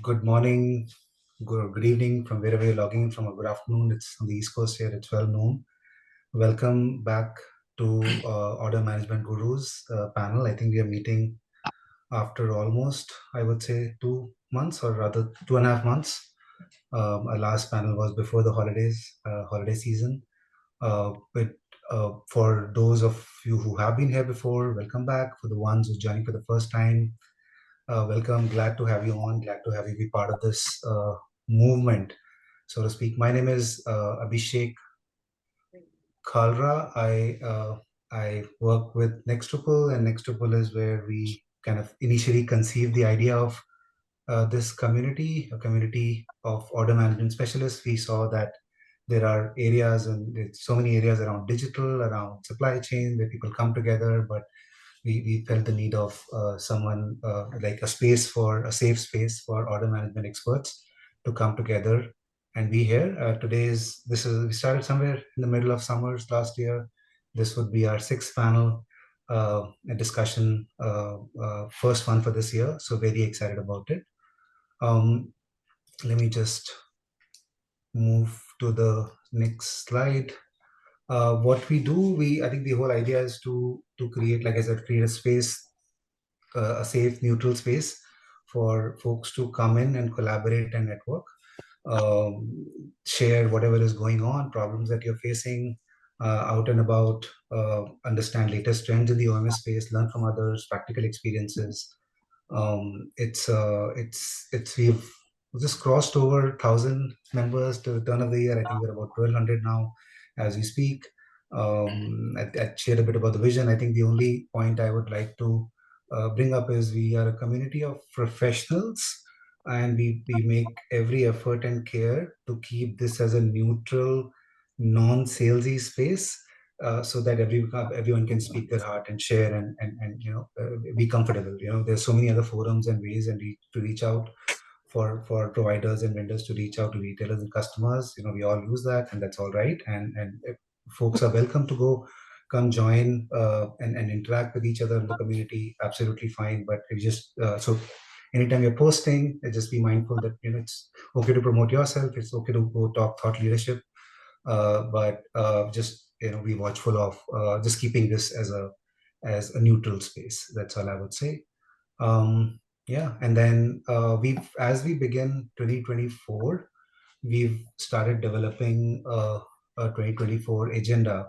Good morning, good evening from wherever you're logging in from, or good afternoon. It's on the East Coast here, it's 12 noon. Welcome back to Order Management Gurus panel. I think we are meeting after almost, I would say, 2 months, or rather 2.5 months. Our last panel was before the holiday season. But for those of you who have been here before, welcome back. For the ones who are joining for the first time, welcome. Glad to have you on. Glad to have you be part of this movement, so to speak. My name is Abhishek Kalra. I work with Nextuple, and Nextuple is where we kind of initially conceived the idea of this community, a community of order management specialists. We saw that there are areas, and there's so many areas around digital, around supply chain, where people come together, but we felt the need of someone like a safe space for order management experts to come together and be here. We started somewhere in the middle of summers last year. This would be our sixth panel discussion, first one for this year. So very excited about it. Um, Let me just move to the next slide. What we do, I think the whole idea is to create, like I said, create a space, a safe, neutral space for folks to come in and collaborate and network, um, share whatever is going on, problems that you're facing out and about, understand latest trends in the OMS space, learn from others, practical experiences. It's we've just crossed over 1,000 members to the turn of the year. I think we're about 1,200 now as we speak. I shared a bit about the vision. I think the only point I would like to bring up is we are a community of professionals, and we make every effort and care to keep this as a neutral, non-salesy space, so that everyone can speak their heart and share and be comfortable. There's so many other forums and ways to reach out for providers and vendors to reach out to retailers and customers. We all use that, and that's all right. And if folks are welcome to come join and interact with each other in the community. Absolutely fine. But if just so anytime you're posting, just be mindful that it's okay to promote yourself. It's okay to go talk thought leadership, but just be watchful of just keeping this as a neutral space. That's all I would say. Yeah, and then as we begin 2024, we've started developing a 2024 agenda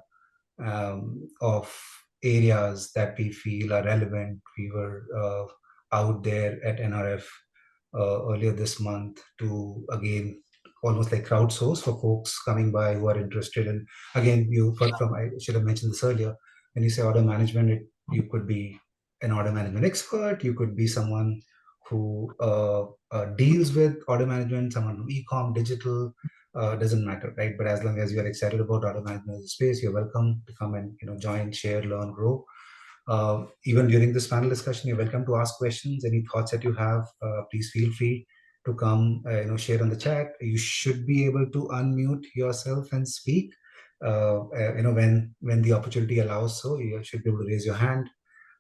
of areas that we feel are relevant. We were out there at NRF earlier this month to again almost like crowdsource for folks coming by who are interested in. Again, I should have mentioned this earlier. When you say order management, you could be an order management expert. You could be someone who deals with order management, someone who e-com, digital, doesn't matter, right? But as long as you are excited about order management as a space, you're welcome to come and join, share, learn, grow. Even during this panel discussion, you're welcome to ask questions. Any thoughts that you have, please feel free to come, share on the chat. You should be able to unmute yourself and speak, when the opportunity allows. So you should be able to raise your hand.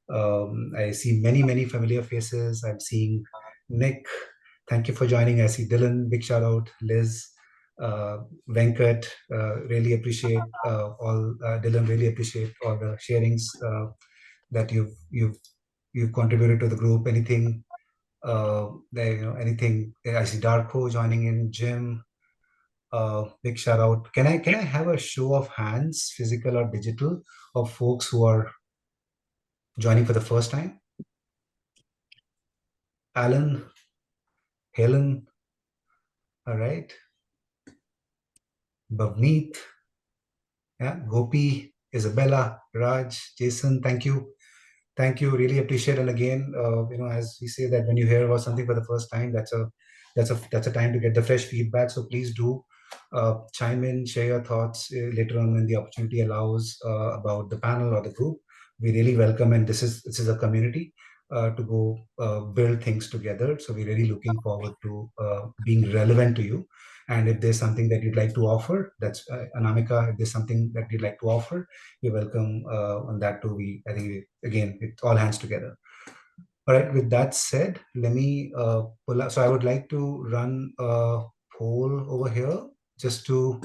I see many familiar faces. I'm seeing Nick. Thank you for joining. I see Dylan. Big shout out. Liz, Venkat. Really appreciate all. Dylan, really appreciate all the sharings that you've contributed to the group. Anything anything. I see Darko joining in. Jim. Big shout out. Can I have a show of hands, physical or digital, of folks who are joining for the first time? Alan, Helen, all right. Bhavneet, yeah, Gopi, Isabella, Raj, Jason, thank you. Thank you. Really appreciate. And again, as we say that when you hear about something for the first time, that's a time to get the fresh feedback. So please do chime in, share your thoughts later on when the opportunity allows about the panel or the group. We really welcome, and this is a community to go build things together. So we're really looking forward to being relevant to you. And if there's something that you'd like to offer, that's Anamika. If there's something that you'd like to offer, you're welcome on that too. I think again, it all hands together. All right, with that said, let me pull up. So I would like to run a poll over here just to,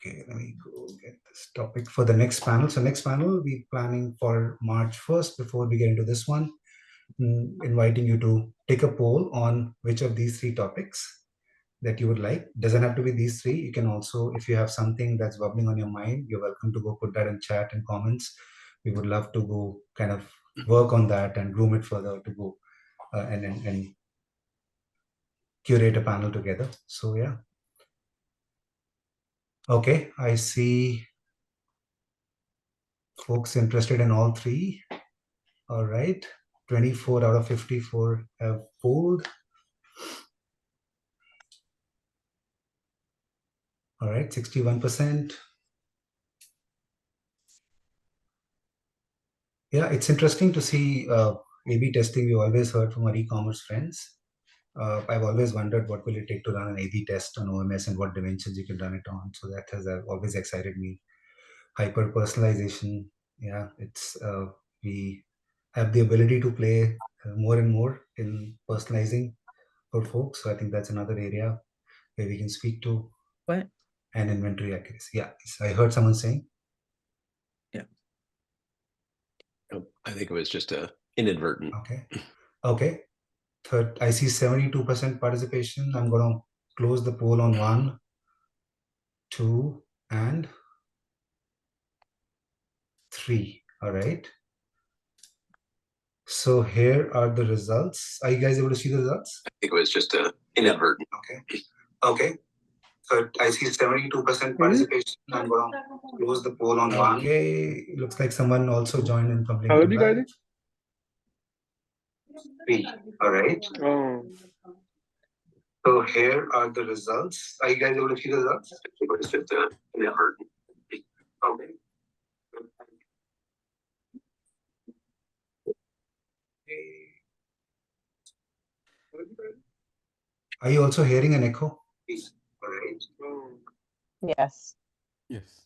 okay, let me go get this topic for the next panel. So next panel, we're planning for March 1st. Before we get into this one, inviting you to take a poll on which of these three topics that you would like. Doesn't have to be these three. You can also, if you have something that's bubbling on your mind, you're welcome to go put that in chat and comments. We would love to go kind of work on that and groom it further to go and curate a panel together. So yeah. Okay, I see folks interested in all three. All right, 24 out of 54 have polled. All right, 61%. Yeah, it's interesting to see A/B testing. We always heard from our e-commerce friends. I've always wondered what will it take to run an A/B test on OMS and what dimensions you can run it on. So that has always excited me. Hyper personalization. Yeah, it's we have the ability to play more and more in personalizing for folks. So I think that's another area where we can speak to. What? And inventory accuracy. Yeah, I heard someone saying. Yeah. I think it was just a inadvertent. Okay. Okay. Third, I see 72% participation. I'm going to close the poll on 1, 2, and 3. All right. So here are the results. Are you guys able to see the results? I think it was just a inadvertent. Okay. Okay. So I see 72% participation. I'm going to close the poll on 1. Okay. Looks like someone also joined in from LinkedIn. How old you guys? 3. All right. Oh. So here are the results. Are you guys able to see the results? I think it was just a inadvertent. Okay. Are you also hearing an echo? All right. Yes. Yes.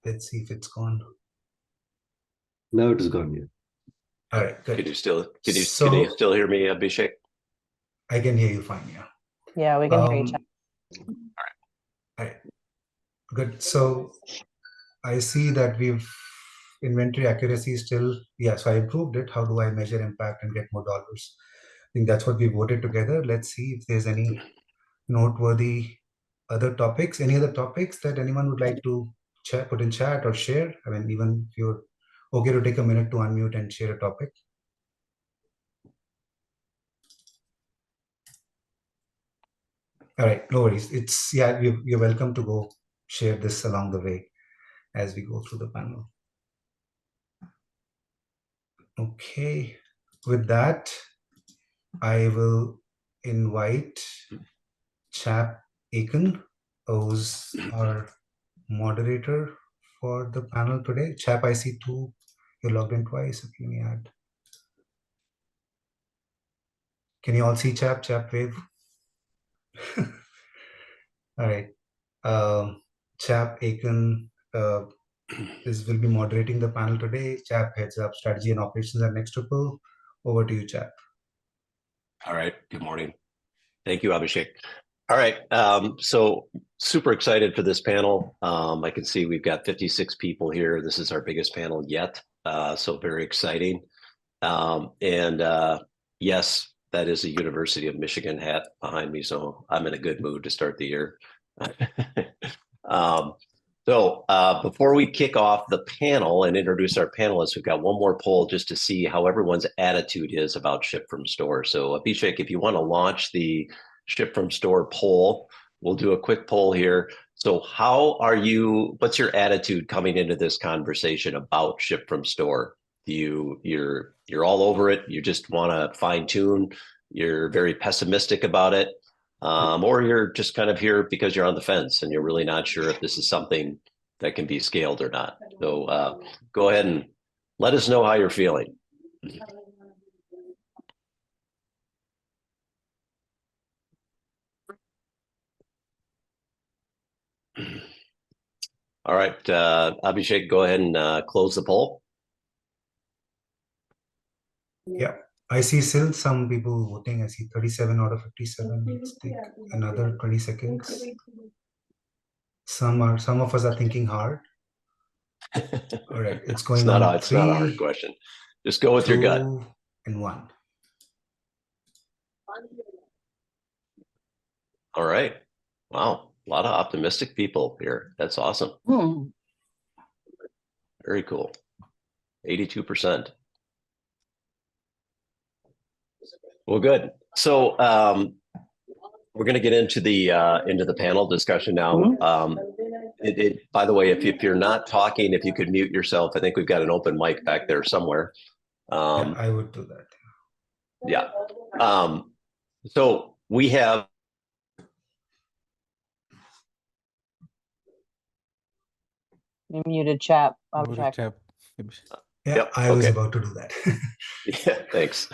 Let's see if it's gone. No, it is gone. Yeah. All right, good. Can you still hear me, Abhishek? I can hear you fine. Yeah. Yeah, we can hear each other. All right. Good. So I see that we've inventory accuracy still. Yeah. So I improved it. How do I measure impact and get more dollars? I think that's what we voted together. Let's see if there's any noteworthy other topics. Any other topics that anyone would like to put in chat or share? I mean, even if you're okay to take a minute to unmute and share a topic. All right, no worries. It's yeah, you're welcome to go share this along the way as we go through the panel. Okay, with that, I will invite Chap Achen, who's our moderator for the panel today. Chap, I see two. You're logged in twice. Let me add. Can you all see Chap? Chap, wave. All right. Chap Achen will be moderating the panel today. Chap heads up strategy and operations at Nextuple. Over to you, Chap. All right. Good morning. Thank you, Abhishek. All right. So super excited for this panel. I can see we've got 56 people here. This is our biggest panel yet. So very exciting. Yes, that is a University of Michigan hat behind me. So I'm in a good mood to start the year. Before we kick off the panel and introduce our panelists, we've got one more poll just to see how everyone's attitude is about ship from store. So Abhishek, if you want to launch the ship from store poll, we'll do a quick poll here. So what's your attitude coming into this conversation about ship from store? You're all over it. You just want to fine tune. You're very pessimistic about it. Or you're just kind of here because you're on the fence and you're really not sure if this is something that can be scaled or not. So go ahead and let us know how you're feeling. All right, Abhishek, go ahead and close the poll. Yeah, I see still some people voting. I see 37 out of 57. Let's take another 20 seconds. Some of us are thinking hard. All right, it's going on. It's not a hard question. Just go with your gut. 2 and 1. All right. Wow. A lot of optimistic people here. That's awesome. Very cool. 82%. Well, good. So we're going to get into the panel discussion now. By the way, if you're not talking, if you could mute yourself, I think we've got an open mic back there somewhere. Yeah, I would do that. Yeah. So we have. You muted Chap. Chap. Yeah, Yep, I was okay. about to do that. Yeah, thanks.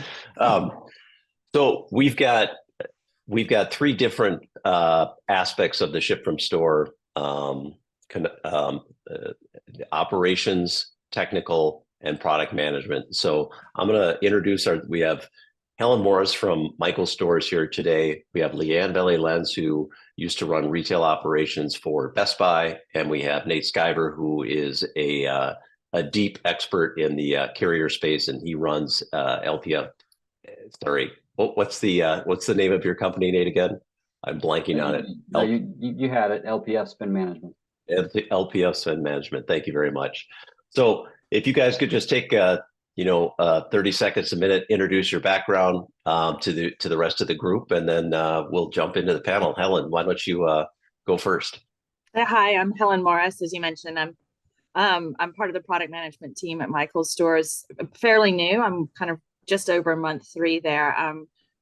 So we've got 3 different aspects of the ship from store: operations, technical, and product management. So I'm going to introduce we have Helen Morris from Michael's Stores here today. We have Leann Valli-Lenz, who used to run retail operations for Best Buy, and we have Nate Skiver, who is a deep expert in the carrier space, and he runs LPF. Sorry, what's the name of your company, Nate? Again, I'm blanking on it. No, you had it. LPF Spend Management. LPF Spend Management. Thank you very much. So if you guys could just take 30 seconds, a minute, introduce your background to the rest of the group, and then we'll jump into the panel. Helen, why don't you go first? Hi, I'm Helen Morris. As you mentioned, I'm part of the product management team at Michael's Stores. Fairly new. I'm kind of just over month 3 there.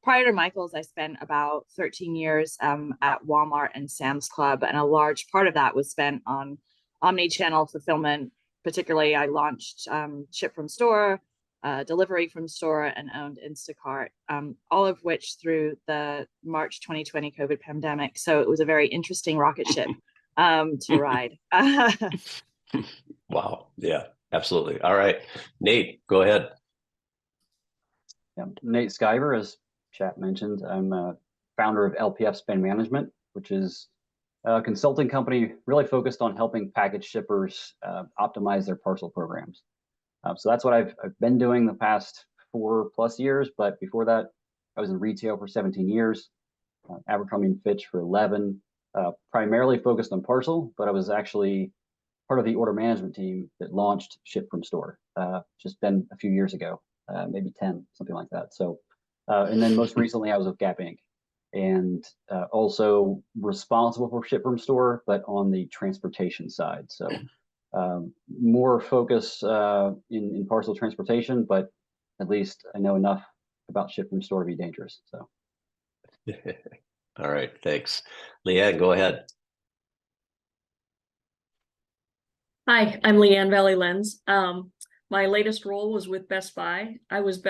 Prior to Michael's, I spent about 13 years at Walmart and Sam's Club, and a large part of that was spent on Omni-Channel fulfillment. Particularly, I launched Ship from Store, Delivery from Store, and owned Instacart, all of which through the March 2020 COVID pandemic. So it was a very interesting rocket ship to ride. Wow. Yeah, absolutely. All right, Nate, go ahead. Yeah, Nate Skiver, as Chap mentioned, I'm a founder of LPF Spend Management, which is a consulting company really focused on helping package shippers optimize their parcel programs. So that's what I've been doing the past 4+ years. But before that, I was in retail for 17 years, Abercrombie & Fitch for 11, primarily focused on parcel, but I was actually part of the order management team that launched Ship from Store, just been a few years ago, maybe 10, something like that. So, and then most recently I was with Gap Inc. and also responsible for Ship from Store, but on the transportation side. So more focus in parcel transportation, but at least I know enough about Ship from Store to be dangerous. So. All right, thanks. Leann, go ahead. Hi, I'm Leann Valli-Lenz. My latest role was with Best Buy. I was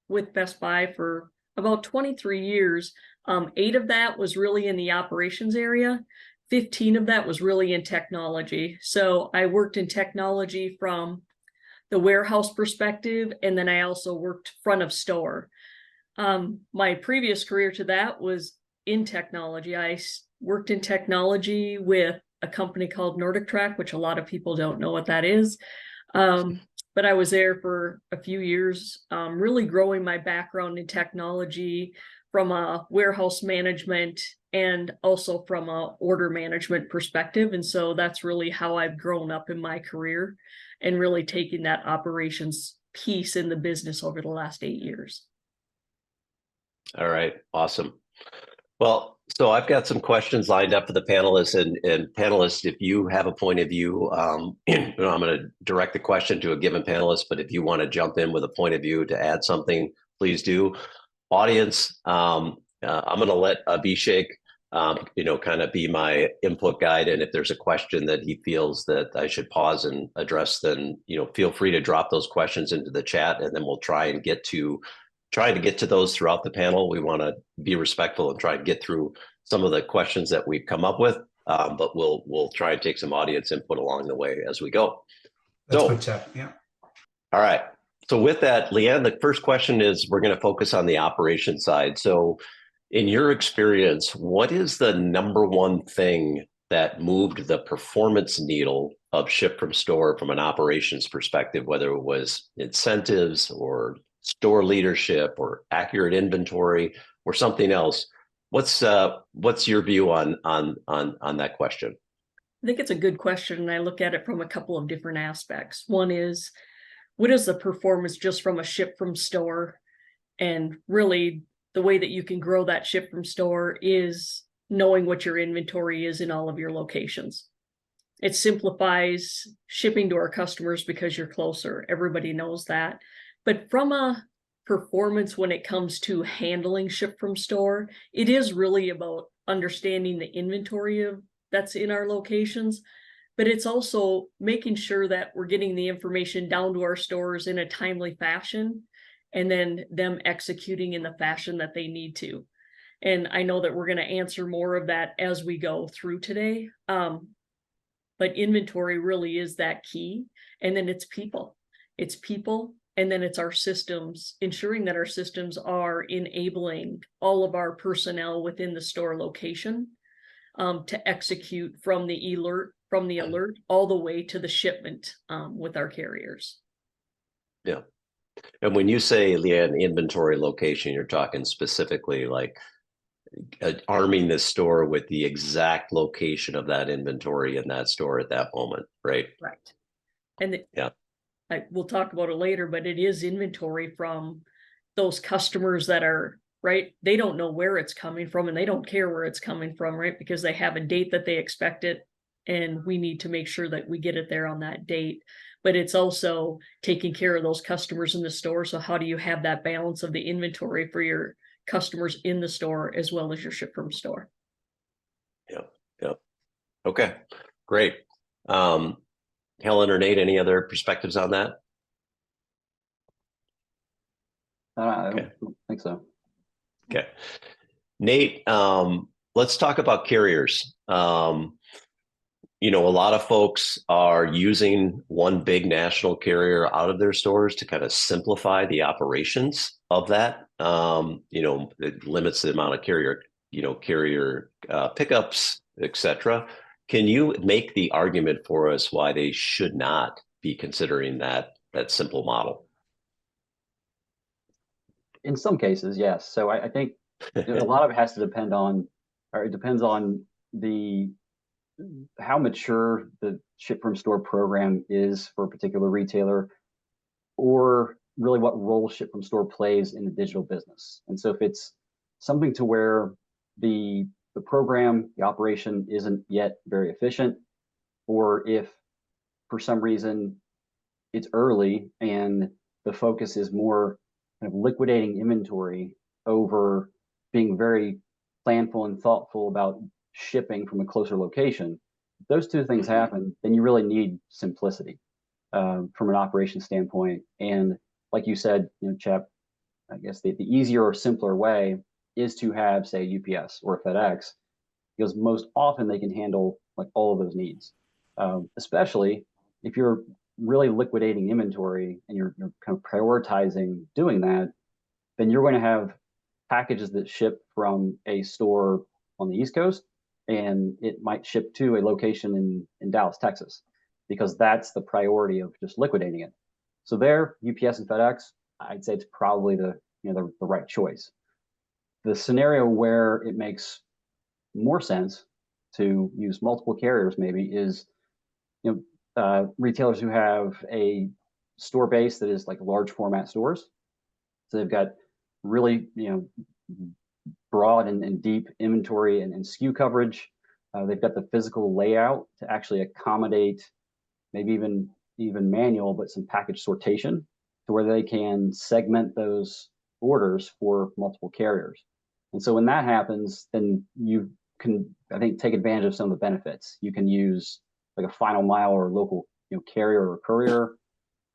with Best Buy for about 23 years. 8 of that was really in the operations area. 15 of that was really in technology. So I worked in technology from the warehouse perspective, and then I also worked front of store. My previous career to that was in technology. I worked in technology with a company called Nordic Track, which a lot of people don't know what that is. But I was there for a few years, really growing my background in technology from a warehouse management and also from a order management perspective. And so that's really how I've grown up in my career and really taking that operations piece in the business over the last 8 years. All right, awesome. Well, so I've got some questions lined up for the panelists, and panelists, if you have a point of view, I'm going to direct the question to a given panelist, but if you want to jump in with a point of view to add something, please do. Audience, I'm going to let Abhishek, kind of be my input guide, and if there's a question that he feels that I should pause and address, then feel free to drop those questions into the chat, and then we'll try to get to those throughout the panel. We want to be respectful and try to get through some of the questions that we've come up with. but we'll try and take some audience input along the way as we go. That's So, good, Chap. Yeah. all right. So with that, Leann, the first question is we're going to focus on the operation side. So in your experience, what is the number one thing that moved the performance needle of ship from store from an operations perspective, whether it was incentives or store leadership or accurate inventory or something else? What's your view on that question? I think it's a good question, and I look at it from a couple of different aspects. One is, what is the performance just from a ship from store? And really, the way that you can grow that ship from store is knowing what your inventory is in all of your locations. It simplifies shipping to our customers because you're closer. Everybody knows that. But from a performance when it comes to handling ship from store, it is really about understanding the inventory that's in our locations, but it's also making sure that we're getting the information down to our stores in a timely fashion, and then them executing in the fashion that they need to. And I know that we're going to answer more of that as we go through today. But inventory really is that key. And then it's people. It's people. And then it's our systems, ensuring that our systems are enabling all of our personnel within the store location to execute from the alert all the way to the shipment with our carriers. Yeah. And when you say, Leann, inventory location, you're talking specifically like arming the store with the exact location of that inventory in that store at that moment, right? Right. And we'll talk about it later, but it is inventory from those customers that are, right? They don't know where it's coming from, and they don't care where it's coming from, right? Because they have a date that they expect it, and we need to make sure that we get it there on that date. But it's also taking care of those customers in the store. So how do you have that balance of the inventory for your customers in the store as well as your ship from store? Yeah. Okay, great. Helen or Nate, any other perspectives on that? I don't think so. Okay. Nate, let's talk about carriers. A lot of folks are using one big national carrier out of their stores to kind of simplify the operations of that. It limits the amount of carrier pickups, etc. Can you make the argument for us why they should not be considering that simple model? In some cases, yes. So I think a lot of it has to depend on, or it depends on how mature the ship from store program is for a particular retailer, or really what role ship from store plays in the digital business. And so if it's something to where the program, the operation isn't yet very efficient, or if for some reason it's early and the focus is more kind of liquidating inventory over being very planful and thoughtful about shipping from a closer location, if those two things happen, then you really need simplicity from an operation standpoint. And like you said, Chap, I guess the easier or simpler way is to have, say, UPS or FedEx, because most often they can handle like all of those needs, especially if you're really liquidating inventory and you're kind of prioritizing doing that, then you're going to have packages that ship from a store on the East Coast, and it might ship to a location in Dallas, Texas, because that's the priority of just liquidating it. So there, UPS and FedEx, I'd say it's probably the right choice. The scenario where it makes more sense to use multiple carriers maybe is retailers who have a store base that is like large format stores. So they've got really broad and deep inventory and SKU coverage. They've got the physical layout to actually accommodate maybe even manual, but some package sortation to where they can segment those orders for multiple carriers. And so when that happens, then you can, I think, take advantage of some of the benefits. You can use like a final mile or local carrier or courier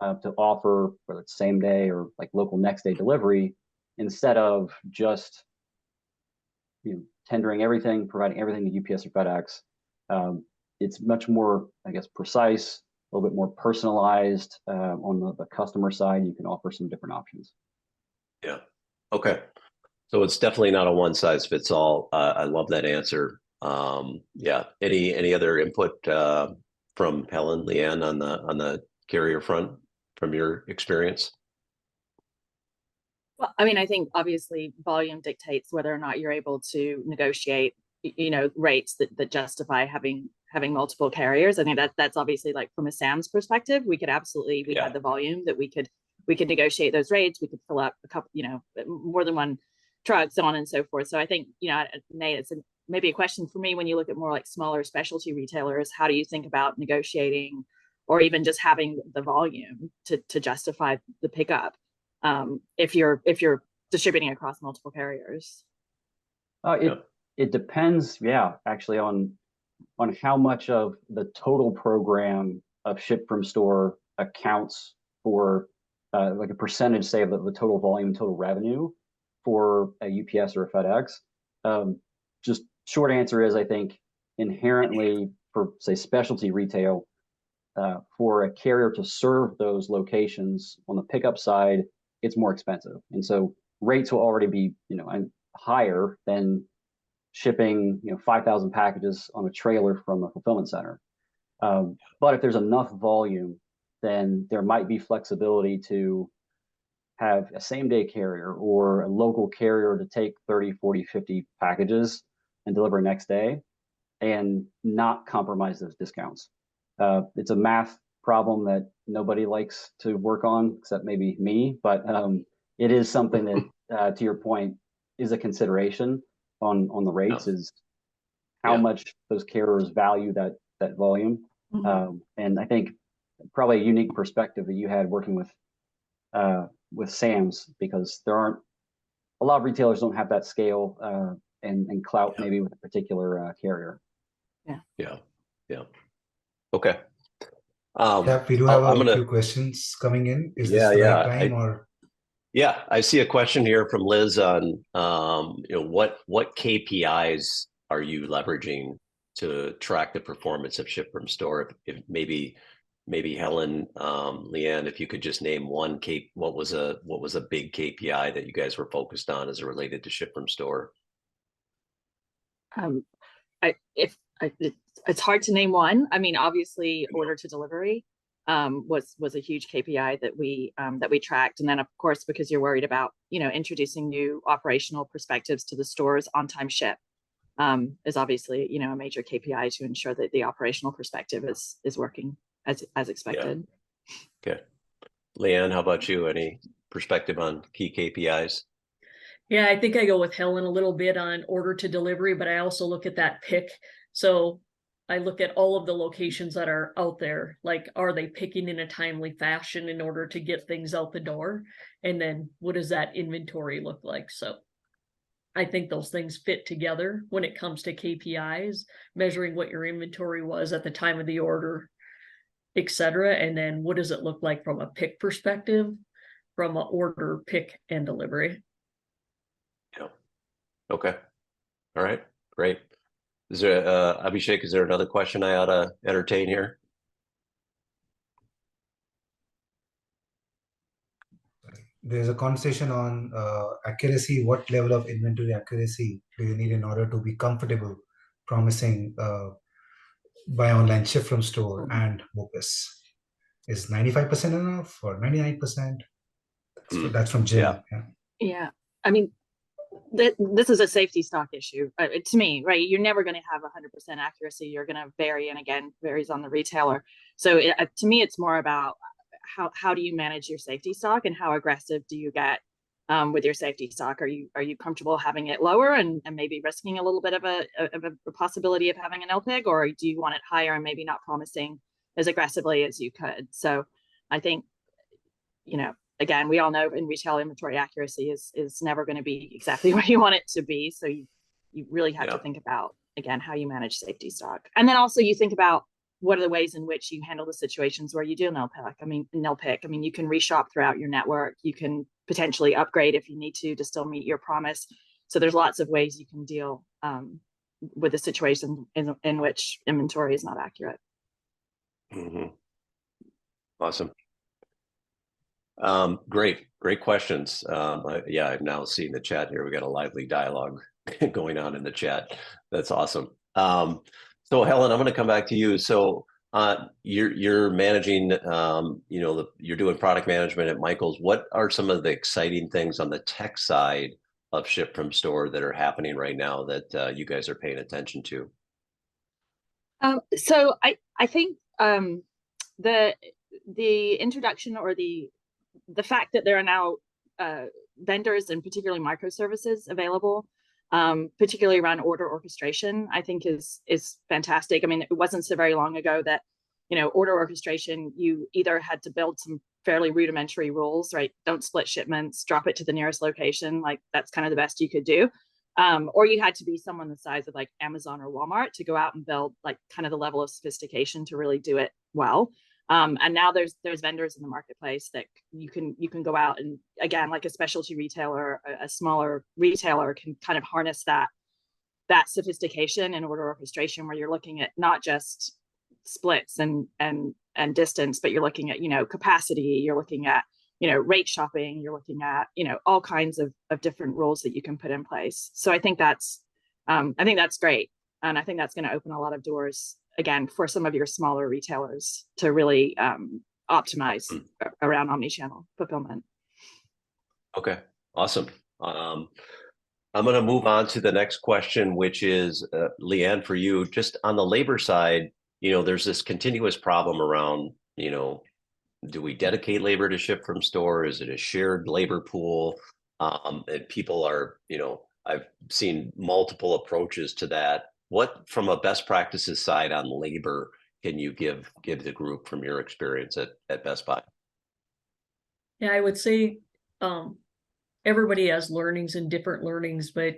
to offer, whether it's same day or like local next day delivery, instead of just tendering everything, providing everything to UPS or FedEx. It's much more, I guess, precise, a little bit more personalized. On the customer side, you can offer some different options. Yeah. Okay. So it's definitely not a one size fits all. I love that answer. Yeah. Any other input from Helen, Leann on the carrier front from your experience? Well, I mean, I think obviously volume dictates whether or not you're able to negotiate, rates that justify having multiple carriers. I think that's obviously, like, from a Sam's perspective, we could absolutely, we had the volume that we could negotiate those rates. We could fill up a couple, more than one truck, so on and so forth. So I think, Nate, it's maybe a question for me when you look at more like smaller specialty retailers. How do you think about negotiating, or even just having the volume to justify the pickup, if you're distributing across multiple carriers? It depends, actually, on how much of the total program of ship from store accounts for like a percentage, say, of the total volume, total revenue for a UPS or a FedEx. Just short answer is, I think inherently for, say, specialty retail, for a carrier to serve those locations on the pickup side, it's more expensive. And so rates will already be, higher than shipping, 5,000 packages on a trailer from a fulfillment center. But if there's enough volume, then there might be flexibility to have a same day carrier or a local carrier to take 30, 40, 50 packages and deliver next day and not compromise those discounts. It's a math problem that nobody likes to work on, except maybe me, but it is something that, to your point, is a consideration on the rates, is how much those carriers value that volume. And I think probably a unique perspective that you had working with Sam's, because there aren't a lot of retailers don't have that scale and clout maybe with a particular carrier. Yeah. Okay. Chap, we do have a few questions coming in. Is this the right time, or? Yeah, I see a question here from Liz on, what KPIs are you leveraging to track the performance of ship from store? If maybe Helen, Leann, if you could just name one what was a big KPI that you guys were focused on as it related to ship from store? It's hard to name one. I mean, obviously, order to delivery was a huge KPI that we tracked, and then of course, because you're worried about introducing new operational perspectives to the stores, on time ship is obviously a major KPI to ensure that the operational perspective is working as expected. Okay, Leann, how about you? Any perspective on key KPIs? Yeah, I think I go with Helen a little bit on order to delivery, but I also look at that pick. So I look at all of the locations that are out there, like, are they picking in a timely fashion in order to get things out the door? And then what does that inventory look like? So I think those things fit together when it comes to KPIs, measuring what your inventory was at the time of the order, etc. And then what does it look like from a pick perspective, from an order, pick, and delivery? Yeah. Okay. All right. Great. Is there, Abhishek, is there another question I ought to entertain here? There's a conversation on accuracy. What level of inventory accuracy do you need in order to be comfortable promising buy online, ship from store, and MOPIS? Is 95% enough, or 99%? That's from Jim. Yeah. I mean, this is a safety stock issue to me, right? You're never going to have 100% accuracy. You're going to vary, and again, varies on the retailer. So to me, it's more about how do you manage your safety stock, and how aggressive do you get with your safety stock? Are you comfortable having it lower and maybe risking a little bit of a possibility of having an LPIG, or do you want it higher and maybe not promising as aggressively as you could? So I think, again, we all know in retail, inventory accuracy is never going to be exactly where you want it to be. So you really have to think about, again, how you manage safety stock. And then also you think about what are the ways in which you handle the situations where you do an LPIC. I mean, you can reshop throughout your network. You can potentially upgrade if you need to still meet your promise. So there's lots of ways you can deal with a situation in which inventory is not accurate. Mm-hmm. Awesome. Great questions. Yeah, I've now seen the chat here. We got a lively dialogue going on in the chat. That's awesome. So Helen, I'm going to come back to you. So you're managing, you're doing product management at Michael's. What are some of the exciting things on the tech side of ship from store that are happening right now that you guys are paying attention to? So I think the introduction or the fact that there are now vendors and particularly microservices available, particularly around order orchestration, I think is fantastic. I mean, it wasn't so very long ago that, order orchestration, you either had to build some fairly rudimentary rules, right? Don't split shipments, drop it to the nearest location. Like that's kind of the best you could do. Or you had to be someone the size of like Amazon or Walmart to go out and build like kind of the level of sophistication to really do it well. And now there's vendors in the marketplace that you can go out and, again, like a specialty retailer, a smaller retailer can kind of harness that sophistication in order orchestration, where you're looking at not just splits and distance, but you're looking at, capacity, you're looking at, rate shopping, you're looking at, all kinds of different rules that you can put in place. So I think that's great. And I think that's going to open a lot of doors, again, for some of your smaller retailers to really optimize around omni-channel fulfillment. Okay, awesome. I'm going to move on to the next question, which is, Leann, for you, just on the labor side, there's this continuous problem around, do we dedicate labor to ship from store? Is it a shared labor pool? And people are, I've seen multiple approaches to that. What, from a best practices side on labor, can you give the group from your experience at Best Buy? Yeah, I would say everybody has learnings and different learnings, but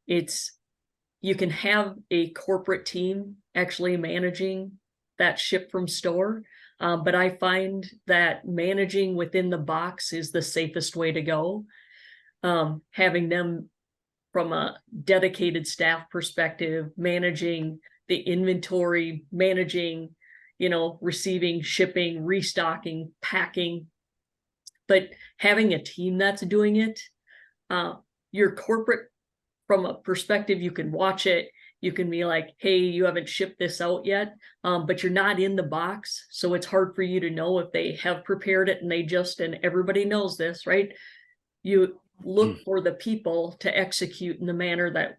you can have a corporate team actually managing that ship from store. But I find that managing within the box is the safest way to go. Having them from a dedicated staff perspective, managing the inventory, managing, receiving, shipping, restocking, packing, but having a team that's doing it. Your corporate, from a perspective, you can watch it. You can be like, hey, you haven't shipped this out yet, but you're not in the box. So it's hard for you to know if they have prepared it and everybody knows this, right? You look for the people to execute in the manner that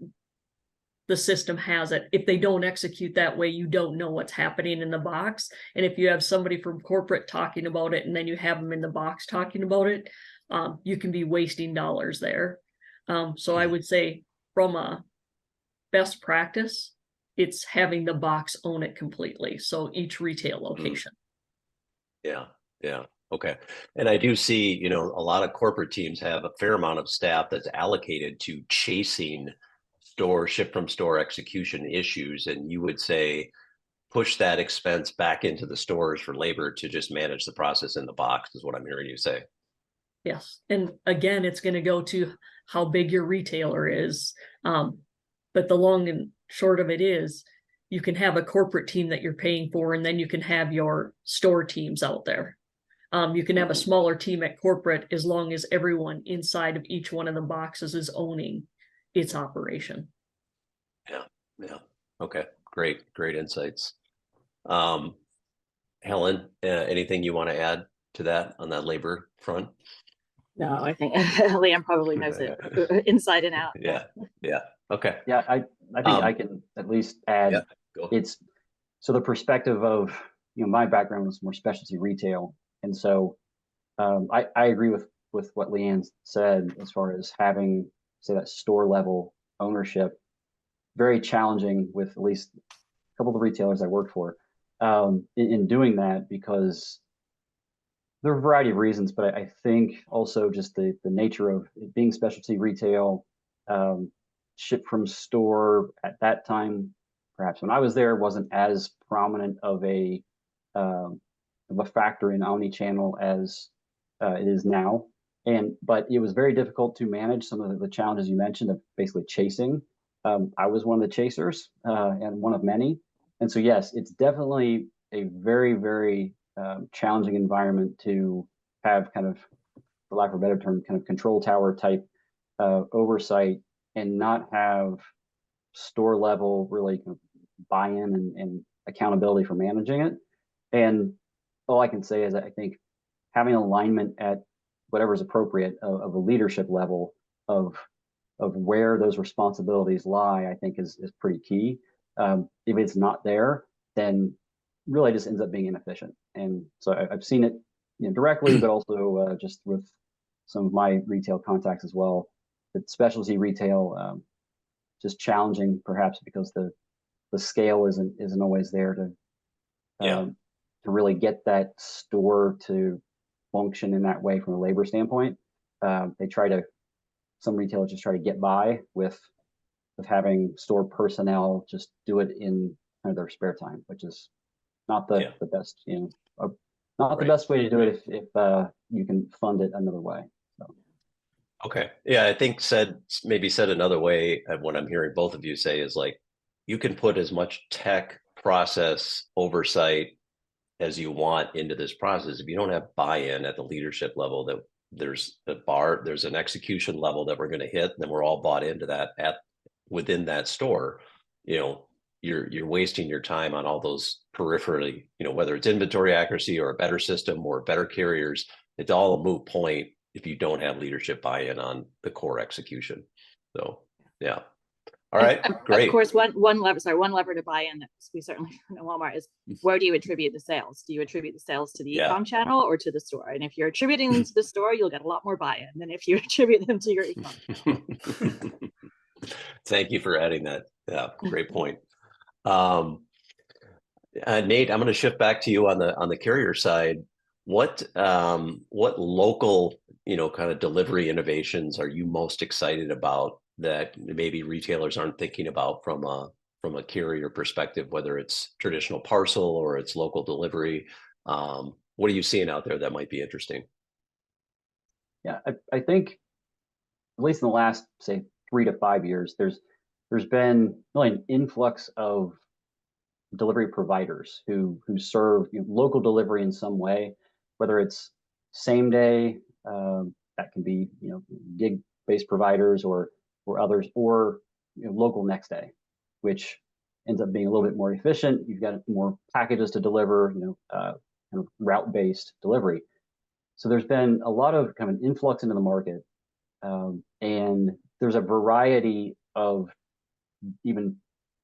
the system has it. If they don't execute that way, you don't know what's happening in the box. And if you have somebody from corporate talking about it and then you have them in the box talking about it, you can be wasting dollars there. So I would say from a best practice, it's having the box own it completely. So each retail location. Yeah. Okay. And I do see, a lot of corporate teams have a fair amount of staff that's allocated to chasing ship from store execution issues. And you would say, push that expense back into the stores for labor to just manage the process in the box is what I'm hearing you say. Yes. And again, it's going to go to how big your retailer is. But the long and short of it is you can have a corporate team that you're paying for, and then you can have your store teams out there. You can have a smaller team at corporate as long as everyone inside of each one of the boxes is owning its operation. Yeah. Okay. Great insights. Helen, anything you want to add to that on that labor front? No, I think Leann probably knows it inside and out. Yeah. Okay. Yeah, I think I can at least add, it's so the perspective of, my background was more specialty retail. And so I agree with what Leann said as far as having, say, that store level ownership. Very challenging with at least a couple of the retailers I worked for in doing that, because there are a variety of reasons, but I think also just the nature of it being specialty retail, ship from store at that time, perhaps when I was there, wasn't as prominent of a factor in Omni-Channel as it is now. But it was very difficult to manage some of the challenges you mentioned of basically chasing. I was one of the chasers and one of many. And so, yes, it's definitely a very, very challenging environment to have kind of, for lack of a better term, kind of control tower type oversight and not have store level really kind of buy-in and accountability for managing it. And all I can say is that I think having alignment at whatever is appropriate of a leadership level of where those responsibilities lie, I think is pretty key. If it's not there, then really just ends up being inefficient. And so I've seen it, directly, but also just with some of my retail contacts as well. But specialty retail, just challenging perhaps because the scale isn't always there to really get that store to function in that way from a labor standpoint. Some retailers just try to get by with having store personnel just do it in kind of their spare time, which is not the best, not the best way to do it if you can fund it another way. So. Okay. Yeah, I think maybe said another way, what I'm hearing both of you say is like, you can put as much tech process oversight as you want into this process. If you don't have buy-in at the leadership level, that there's an execution level that we're going to hit, and then we're all bought into that within that store, you're wasting your time on all those peripherally, whether it's inventory accuracy or a better system or better carriers, it's all a moot point if you don't have leadership buy-in on the core execution. So, yeah. All right, great. Of course, one lever to buy in that we certainly know Walmart is, where do you attribute the sales? Do you attribute the sales to the e-com channel or to the store? And if you're attributing them to the store, you'll get a lot more buy-in than if you attribute them to your e-com channel. Thank you for adding that. Yeah, great point. Nate, I'm going to shift back to you on the carrier side. What local, kind of delivery innovations are you most excited about that maybe retailers aren't thinking about from a carrier perspective, whether it's traditional parcel or it's local delivery? What are you seeing out there that might be interesting? Yeah, I think at least in the last, say, 3 to 5 years, there's been really an influx of delivery providers who serve local delivery in some way, whether it's same day, that can be gig-based providers or others, or local next day, which ends up being a little bit more efficient. You've got more packages to deliver, kind of route-based delivery. So there's been a lot of kind of an influx into the market, and there's a variety of even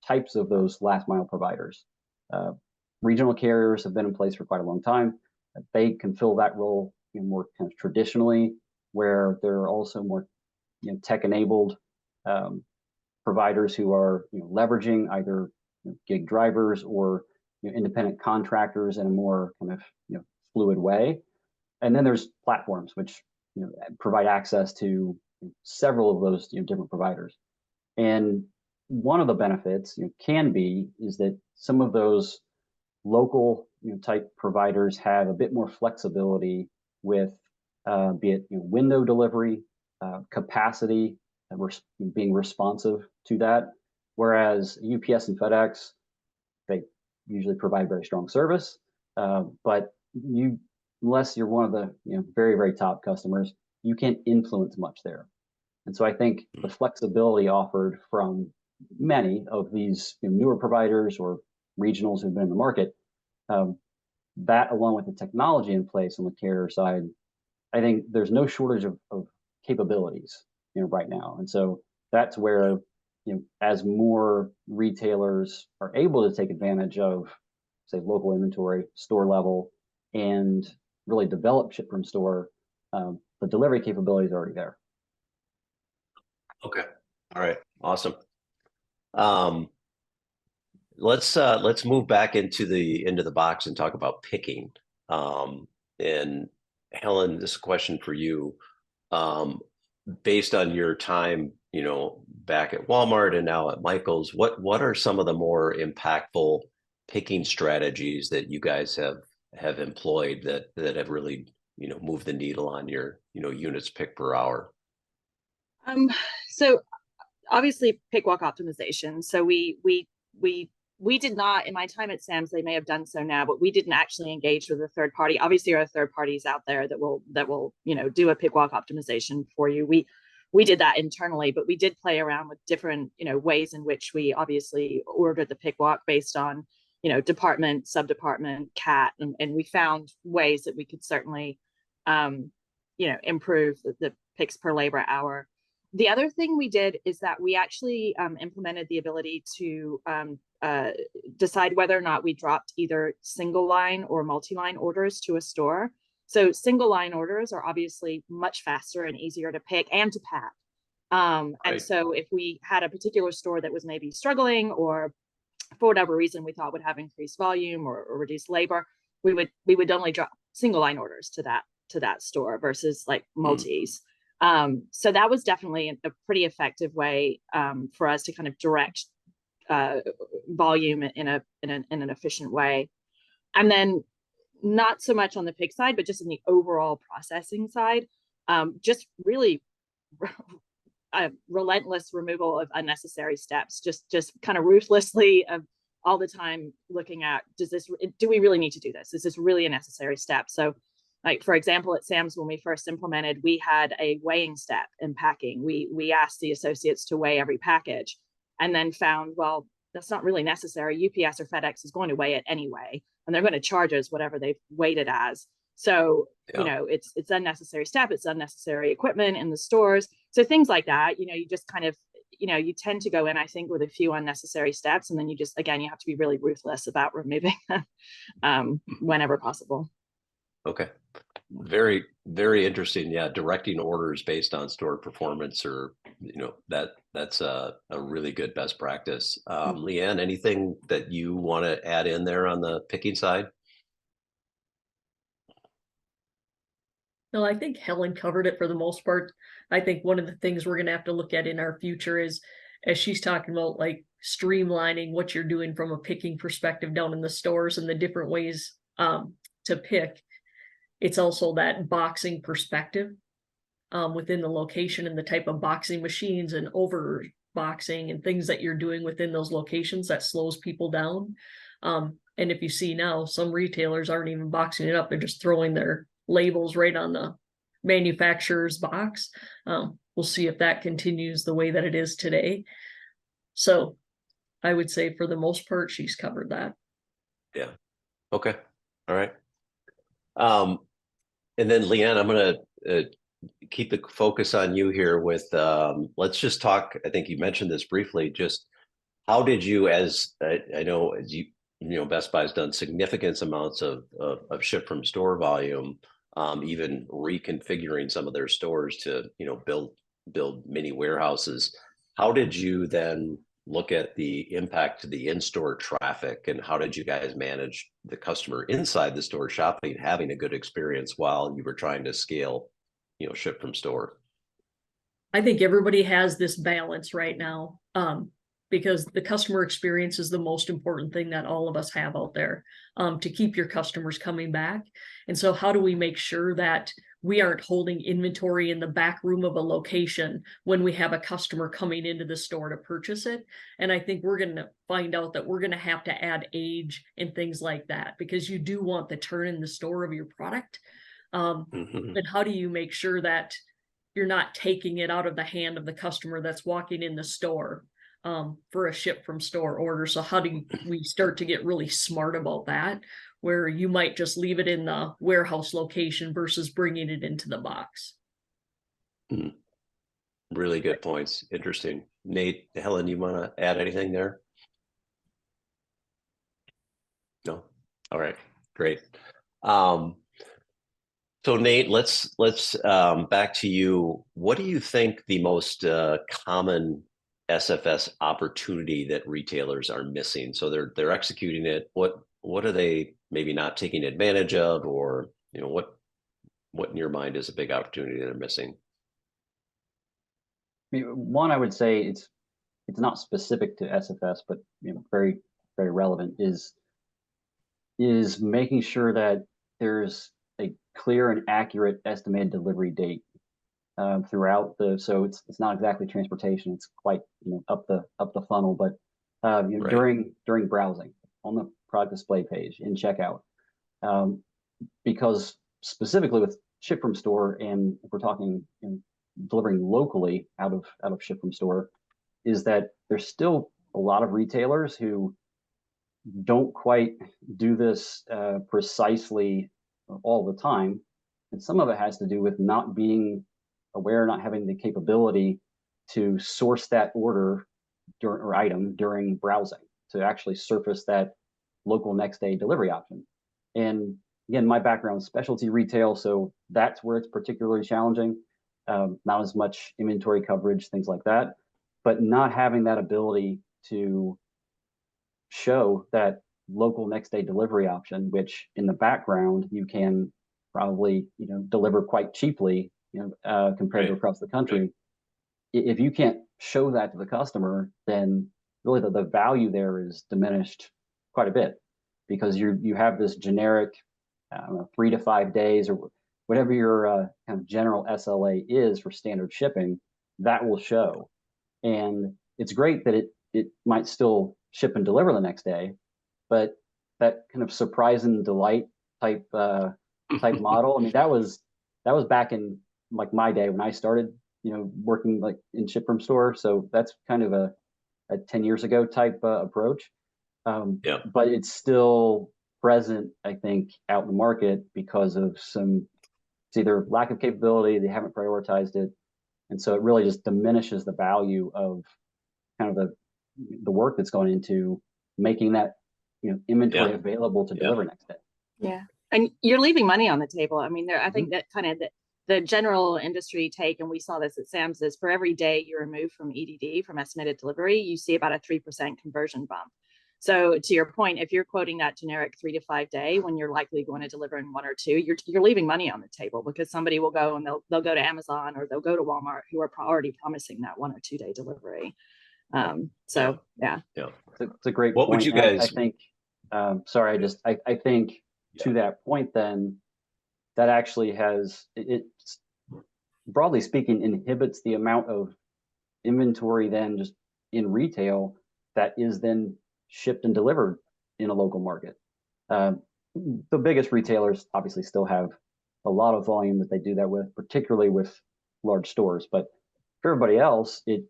types of those last mile providers. Regional carriers have been in place for quite a long time. They can fill that role more kind of traditionally, where there are also more tech-enabled providers who are leveraging either gig drivers or independent contractors in a more kind of fluid way. And then there's platforms which provide access to several of those different providers. And one of the benefits is that some of those local type providers have a bit more flexibility with be it window delivery, capacity, and we're being responsive to that. Whereas UPS and FedEx, they usually provide very strong service, but unless you're one of the very, very top customers, you can't influence much there. And so I think the flexibility offered from many of these newer providers or regionals who've been in the market, that along with the technology in place on the carrier side, I think there's no shortage of capabilities right now. And so that's where as more retailers are able to take advantage of, say, local inventory, store level, and really develop ship from store, the delivery capability is already there. Okay. All right. Awesome. Let's move back into the box and talk about picking. And Helen, this is a question for you. Based on your time, back at Walmart and now at Michael's, what are some of the more impactful picking strategies that you guys have employed that have really moved the needle on your units picked per hour? So obviously pick walk optimization. So we did not, in my time at Sam's, they may have done so now, but we didn't actually engage with a third party. Obviously, there are third parties out there that will do a pick walk optimization for you. We did that internally, but we did play around with different ways in which we obviously ordered the pick walk based on department, sub-department, cat, and we found ways that we could certainly improve the picks per labor hour. The other thing we did is that we actually implemented the ability to decide whether or not we dropped either single line or multi-line orders to a store. So single line orders are obviously much faster and easier to pick and to pack. Right. And so if we had a particular store that was maybe struggling, or for whatever reason we thought would have increased volume or reduced labor, we would only drop single line orders to that store versus like multis. So that was definitely a pretty effective way for us to kind of direct volume in an efficient way. And then not so much on the pick side, but just in the overall processing side, just really relentless removal of unnecessary steps, just kind of ruthlessly all the time looking at, do we really need to do this? Is this really a necessary step? So like, for example, at Sam's, when we first implemented, we had a weighing step in packing. We asked the associates to weigh every package and then found, well, that's not really necessary. UPS or FedEx is going to weigh it anyway, and they're going to charge us whatever they've weighed it as. So, it's unnecessary step, it's unnecessary equipment in the stores. So things like that, you just kind of, you tend to go in, I think, with a few unnecessary steps, and then you just, again, you have to be really ruthless about removing them whenever possible. Okay. Very, very interesting. Yeah. Directing orders based on store performance, or, that's a really good best practice. Leann, anything that you want to add in there on the picking side? No, I think Helen covered it for the most part. I think one of the things we're going to have to look at in our future is, as she's talking about, like streamlining what you're doing from a picking perspective down in the stores and the different ways to pick. It's also that boxing perspective within the location and the type of boxing machines and over boxing and things that you're doing within those locations that slows people down. And if you see now, some retailers aren't even boxing it up. They're just throwing their labels right on the manufacturer's box. We'll see if that continues the way that it is today. So I would say for the most part, she's covered that. Yeah. Okay. All right. And then Leann, I'm going to keep the focus on you here with, let's just talk, I think you mentioned this briefly, just how did you, as I know, as you Best Buy's done significant amounts of ship from store volume, even reconfiguring some of their stores to, build mini warehouses. How did you then look at the impact to the in-store traffic, and how did you guys manage the customer inside the store shopping, having a good experience while you were trying to scale, ship from store? I think everybody has this balance right now, because the customer experience is the most important thing that all of us have out there, to keep your customers coming back. And so how do we make sure that we aren't holding inventory in the back room of a location when we have a customer coming into the store to purchase it? And I think we're going to find out that we're going to have to add age and things like that, because you do want the turn in the store of your product. But how do you make sure that you're not taking it out of the hand of the customer that's walking in the store for a ship from store order? So how do we start to get really smart about that, where you might just leave it in the warehouse location versus bringing it into the box? Really good points. Interesting. Nate, Helen, you want to add anything there? No? All right, great. So Nate, let's back to you. What do you think the most common SFS opportunity that retailers are missing? So they're executing it. What are they maybe not taking advantage of, or what in your mind is a big opportunity they're missing? I mean, one, I would say it's not specific to SFS, but very, very relevant, is making sure that there's a clear and accurate estimated delivery date throughout so it's not exactly transportation. It's quite, up the funnel, but Right. during browsing on the product display page in checkout, because specifically with ship from store, and if we're talking delivering locally out of ship from store, is that there's still a lot of retailers who don't quite do this precisely all the time. And some of it has to do with not being aware, not having the capability to source that order or item during browsing to actually surface that local next day delivery option. And again, my background is specialty retail, so that's where it's particularly challenging. Not as much inventory coverage, things like that, but not having that ability to show that local next day delivery option, which in the background you can probably deliver quite cheaply, compared to Right. across the country. If you can't show that to the customer, then really the value there is diminished quite a bit, because you have this generic, I don't know, 3 to 5 days or whatever your kind of general SLA is for standard shipping, that will show. And it's great that it might still ship and deliver the next day, but that kind of surprise and delight type model. I mean, that was back in like my day when I started, working like in ship from store. So that's kind of a 10 years ago type approach. Yeah. But it's still present, I think, out in the market because of it's either lack of capability, they haven't prioritized it. And so it really just diminishes the value of kind of the work that's gone into making that inventory Yeah. available to Yeah. deliver next day. Yeah. And you're leaving money on the table. I mean, I think that kind of the general industry take, and we saw this at Sam's, is for every day you remove from EDD, from estimated delivery, you see about a 3% conversion bump. So to your point, if you're quoting that generic 3 to 5 day when you're likely going to deliver in 1 or 2, you're leaving money on the table, because somebody will go and they'll go to Amazon or they'll go to Walmart, who are already promising that 1 or 2 day delivery. So yeah. It's a great What point. would you And guys? I think, sorry, I think to that point, then that actually has it broadly speaking inhibits the amount of inventory then just in retail that is then shipped and delivered in a local market. The biggest retailers obviously still have a lot of volume that they do that with, particularly with large stores. But for everybody else, to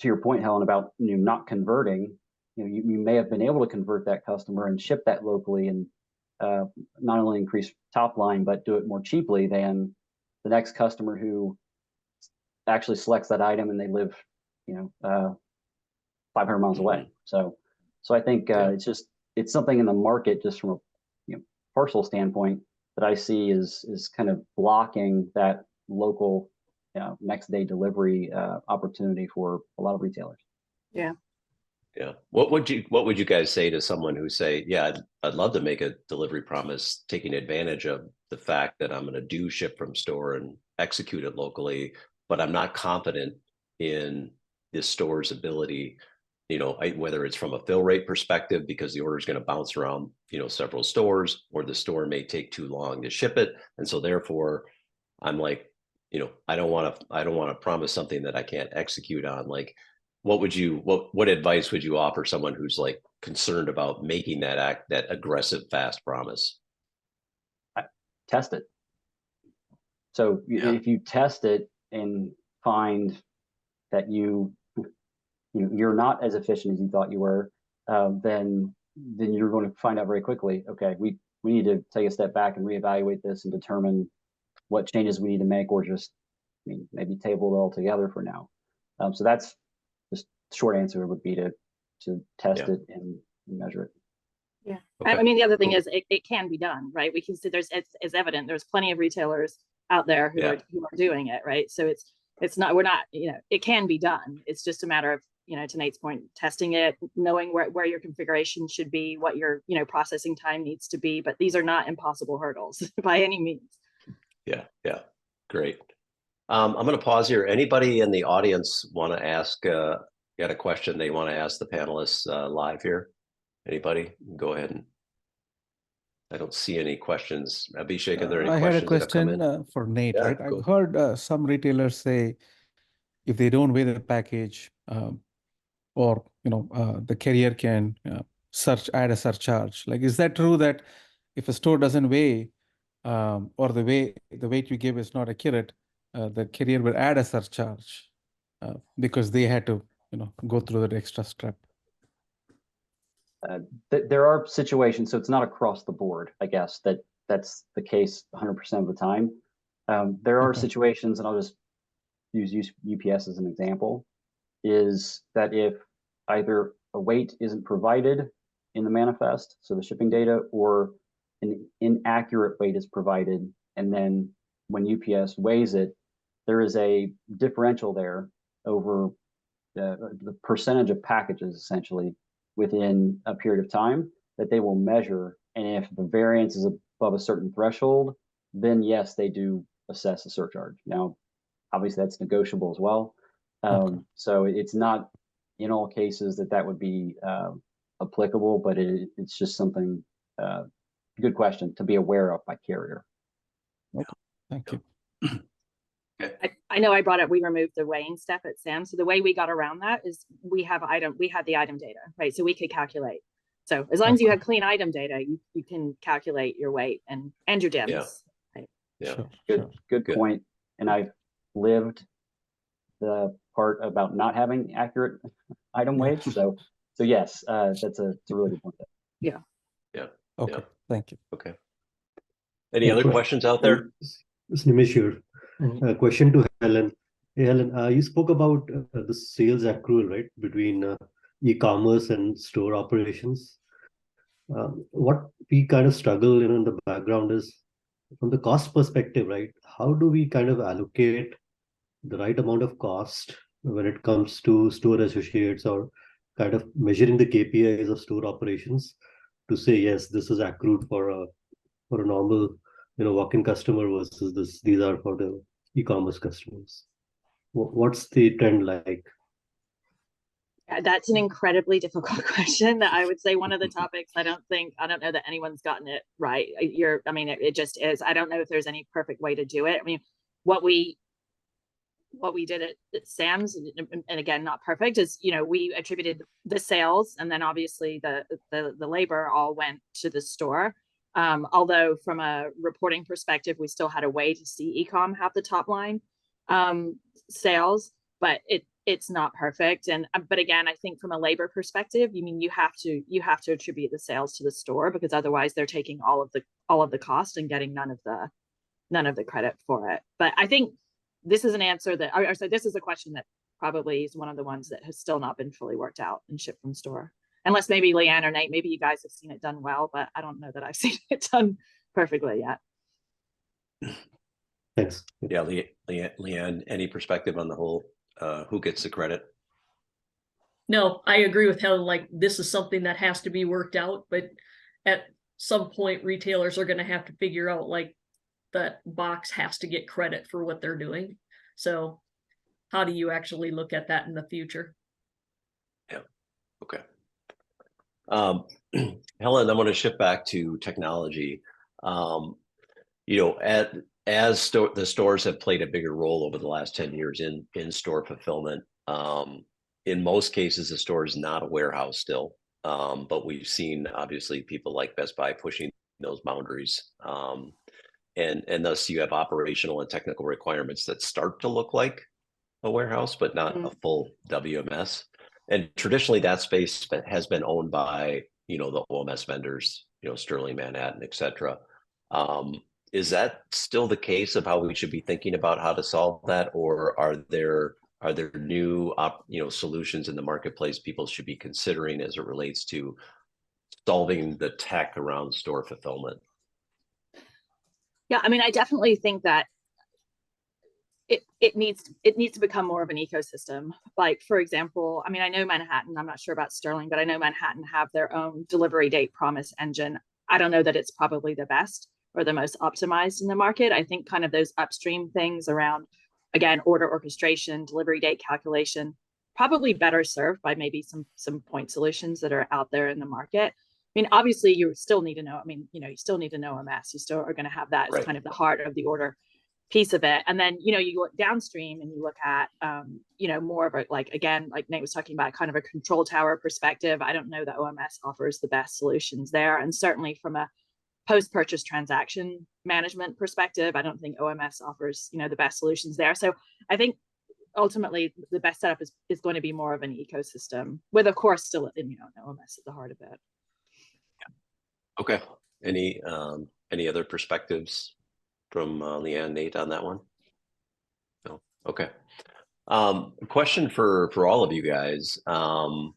your point, Helen, about not converting, you may have been able to convert that customer and ship that locally, and not only increase top line, but do it more cheaply than the next customer who actually selects that item and they live, 500 miles away. So I think it's something in the market, just from a parcel standpoint, that I see is kind of blocking that local next day delivery opportunity for a lot of retailers. Yeah. Yeah. What would you guys say to someone who say, yeah, I'd love to make a delivery promise, taking advantage of the fact that I'm going to do ship from store and execute it locally, but I'm not confident in this store's ability, whether it's from a fill rate perspective, because the order is going to bounce around, several stores, or the store may take too long to ship it. And so therefore I'm like, I don't want to promise something that I can't execute on. Like, what advice would you offer someone who's like concerned about making that aggressive, fast promise? Test it. So if you test it and find that you're not as efficient as you thought you were, then you're going to find out very quickly, okay, we need to take a step back and reevaluate this and determine what changes we need to make, or just maybe table it all together for now. So that's just short answer would be to test it and measure it. Yeah. Okay. I mean, the other thing is it can be done, right? We can see it's evident. There's plenty of retailers out there who are doing it, right? So we're not, it can be done. It's just a matter of, to Nate's point, testing it, knowing where your configuration should be, what your, processing time needs to be. But these are not impossible hurdles by any means. Yeah. Great. I'm going to pause here. Anybody in the audience want to ask, got a question they want to ask the panelists live here? Anybody? Go ahead and I don't see any questions. Abhishek, are there any I had a questions that have come in? question for Nate, Yeah, right? go. I've heard some retailers say if they don't weigh the package, or the carrier can add a surcharge. Like, is that true that if a store doesn't weigh, or the weight you give is not accurate, the carrier will add a surcharge because they had to go through that extra step? There are situations, so it's not across the board, I guess, that's the case 100% of the time. There are Okay. situations, and I'll just use UPS as an example, is that if either a weight isn't provided in the manifest, so the shipping data, or an inaccurate weight is provided, and then when UPS weighs it, there is a differential there over the percentage of packages essentially within a period of time that they will measure. And if the variance is above a certain threshold, then yes, they do assess a surcharge. Now, obviously that's negotiable as well. Okay. So it's not in all cases that would be applicable, but it's just something, good question to be aware of by carrier. Okay. Thank you. I know I brought up, we removed the weighing step at Sam. So the way we got around that is we had the item data, right? So we could calculate. So as long as you have clean item data, you can calculate your weight and your DIMS. Yeah. Right? Yeah. Good point. And I've lived the part about not having accurate item weights. So yes, it's a really good point. Yeah. Yeah. Okay. Yeah. Thank you. Okay. Any other questions out there? It's Nimish here. Question to Helen. Hey, Helen, you spoke about the sales accrual, right, between e-commerce and store operations. What we kind of struggle in the background is from the cost perspective, right? How do we kind of allocate the right amount of cost when it comes to store associates, or kind of measuring the KPIs of store operations to say, yes, this is accrued for a normal walk-in customer versus these are for the e-commerce customers? What's the trend like? That's an incredibly difficult question. That I would say one of the topics I don't know that anyone's gotten it right. It just is. I don't know if there's any perfect way to do it. I mean, what we did at Sam's, and again, not perfect, is we attributed the sales, and then obviously the labor all went to the store. Although from a reporting perspective, we still had a way to see ecom have the top line sales, but it's not perfect. And but again, I think from a labor perspective, you have to attribute the sales to the store, because otherwise they're taking all of the cost and getting none of the credit for it. But I think this is an answer that, or so this is a question that probably is one of the ones that has still not been fully worked out and shipped from store. Unless maybe Leann or Nate, maybe you guys have seen it done well, but I don't know that I've seen it done perfectly yet. Thanks. Yeah, Leann, any perspective on the whole who gets the credit? No, I agree with Helen. Like, this is something that has to be worked out, but at some point retailers are going to have to figure out, like, that box has to get credit for what they're doing. So how do you actually look at that in the future? Yeah. Okay. Helen, I'm going to shift back to technology. The stores have played a bigger role over the last 10 years in store fulfillment. In most cases, the store is not a warehouse still, but we've seen obviously people like Best Buy pushing those boundaries. And thus you have operational and technical requirements that start to look like a warehouse, but not a full WMS. And traditionally that space has been owned by, the OMS vendors, Sterling, Manhattan, et cetera. Is that still the case of how we should be thinking about how to solve that? Or are there new, solutions in the marketplace people should be considering as it relates to solving the tech around store fulfillment? Yeah, I definitely think that it needs to become more of an ecosystem. Like, for example, I know Manhattan, I'm not sure about Sterling, but I know Manhattan have their own delivery date promise engine. I don't know that it's probably the best or the most optimized in the market. I think kind of those upstream things around, again, order orchestration, delivery date calculation, probably better served by maybe some point solutions that are out there in the market. mean, obviously you still need to know, I mean, you still need to know OMS. You still are going to have that as kind of the heart of the order piece of it. And then, you look downstream and you look at, more of a, again, like Nate was talking about, kind of a control tower perspective. I don't know that OMS offers the best solutions there. And certainly from a post-purchase transaction management perspective, I don't think OMS offers, the best solutions there. So I think ultimately the best setup is going to be more of an ecosystem with, of course, still, OMS at the heart of it. Okay. Any other perspectives from Leann, Nate on that one? No. Okay. Question for all of you guys. How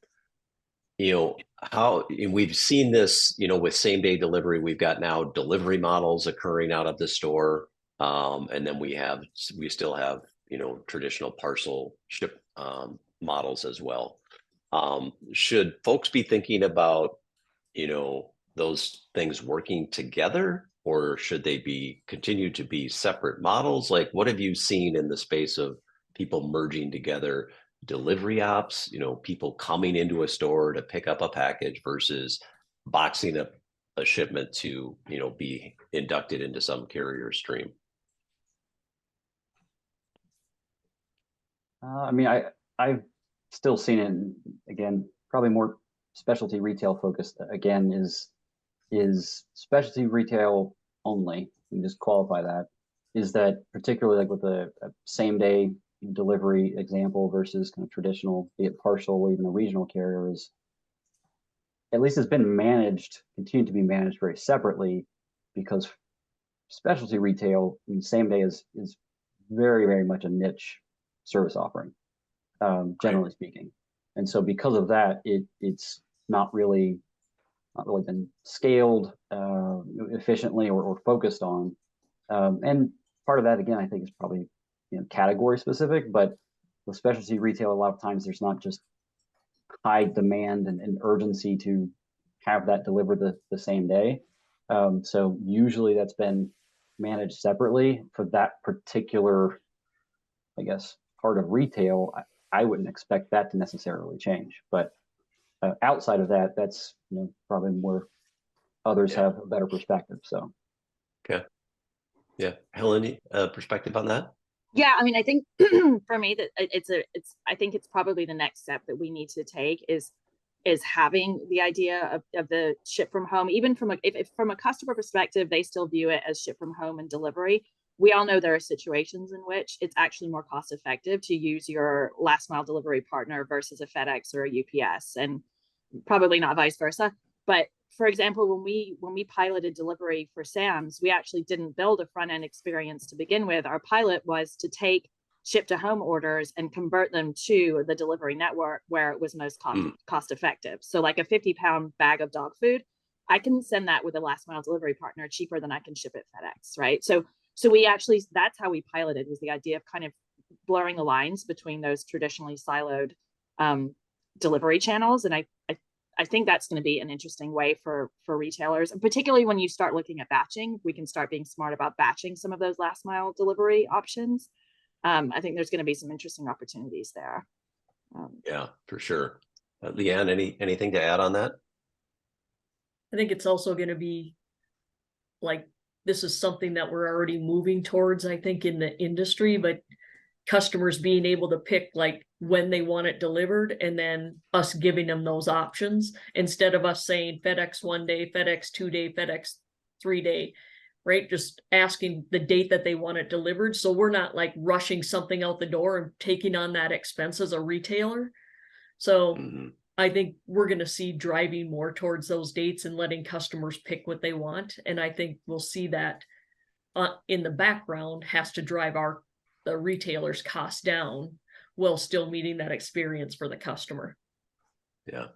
we've seen this, with same day delivery, we've got now delivery models occurring out of the store. And then we still have, traditional parcel ship models as well. Should folks be thinking about, those things working together, or should they continue to be separate models? Like, what have you seen in the space of people merging together delivery ops, people coming into a store to pick up a package versus boxing up a shipment to, be inducted into some carrier stream? I mean, I've still seen it, again, probably more specialty retail focused, again, is specialty retail only, and just qualify that, is that particularly like with a same day delivery example versus kind of traditional, be it partial or even a regional carrier, is at least it's been managed, continued to be managed very separately, because specialty retail, I mean, same day is very, very much a niche service offering, generally speaking. And so because of that, it's not really been scaled efficiently or focused on. And part of that, again, I think is probably category specific, but with specialty retail, a lot of times there's not just high demand and urgency to have that delivered the same day. So usually that's been managed separately for that particular, I guess, part of retail. I wouldn't expect that to necessarily change, but outside of that, that's probably more others have a better perspective. So, okay, yeah, Helen, perspective on that? Yeah, I mean, I think for me that I think it's probably the next step that we need to take is having the idea of the ship from home, even from if from a customer perspective, they still view it as ship from home and delivery. We all know there are situations in which it's actually more cost effective to use your last mile delivery partner versus a FedEx or a UPS, and probably not vice versa. But for example, when we piloted delivery for Sam's, we actually didn't build a front end experience to begin with. Our pilot was to take ship to home orders and convert them to the delivery network where it was most cost effective. So like a 50-pound bag of dog food, I can send that with a last mile delivery partner cheaper than I can ship it FedEx, right? So we actually, that's how we piloted, was the idea of kind of blurring the lines between those traditionally siloed delivery channels. And I think that's going to be an interesting way for retailers, and particularly when you start looking at batching, we can start being smart about batching some of those last mile delivery options. I think there's going to be some interesting opportunities there. Yeah, for sure. Leann, anything to add on that? I think it's also going to be like, this is something that we're already moving towards, I think, in the industry, but customers being able to pick like when they want it delivered, and then us giving them those options instead of us saying FedEx 1 day, FedEx 2 day, FedEx 3 day, right? Just asking the date that they want it delivered. So we're not like rushing something out the door and taking on that expense as a retailer. So I think we're going to see driving more towards those dates and letting customers pick what they want. And I think we'll see that in the background has to drive the retailer's costs down while still meeting that experience for the customer. Yeah.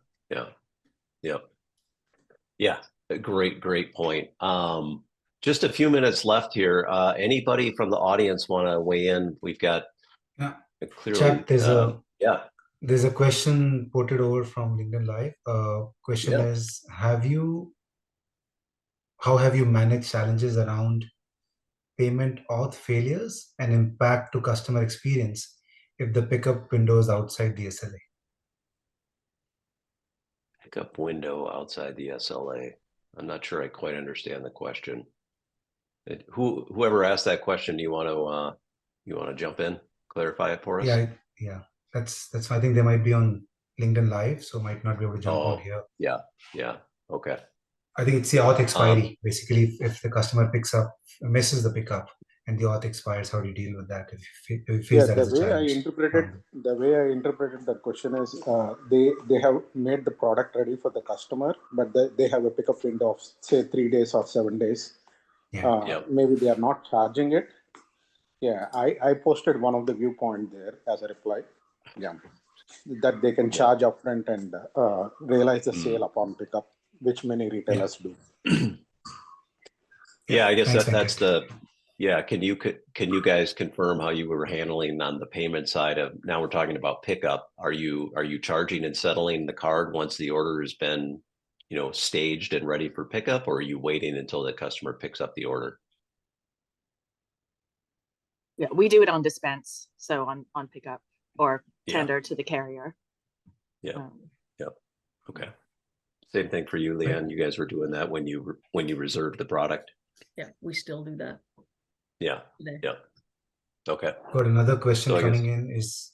A great point. Just a few minutes left here. Anybody from the audience want to weigh in? We've got clearly. Chap, there's a question ported over from LinkedIn Live. Question is, how have you managed challenges around payment auth failures and impact to customer experience if the pickup window is outside the SLA? pickup window outside the SLA. I'm not sure I quite understand the question. Whoever asked that question, do you want to jump in, clarify it for us? Yeah. That's I think they might be on LinkedIn Live, so might not be able to jump on here. Yeah. Okay. I think it's the auth expiry. Basically, if the customer misses the pickup, and the auth expires, how do you deal with that? If you face that as a challenge? The way I interpreted that question is they have made the product ready for the customer, but they have a pickup window of say 3 days or 7 days. Maybe they are not charging it. Yeah, I posted one of the viewpoint there as a reply. Yeah, that they can charge upfront and realize the sale upon pickup, which many retailers do. Yeah, I guess Thanks, that's the. Yeah, can you guys confirm how you were handling on the payment side of, now we're talking about pickup? Are you charging and settling the card once the order has been, staged and ready for pickup, or are you waiting until the customer picks up the order? Yeah, we do it on dispense, so on pickup or tender to the carrier. Okay. Same thing for you, Leann. You guys were doing that when you reserved the product. Yeah, we still do that. Yeah. Okay. Got another question coming in is,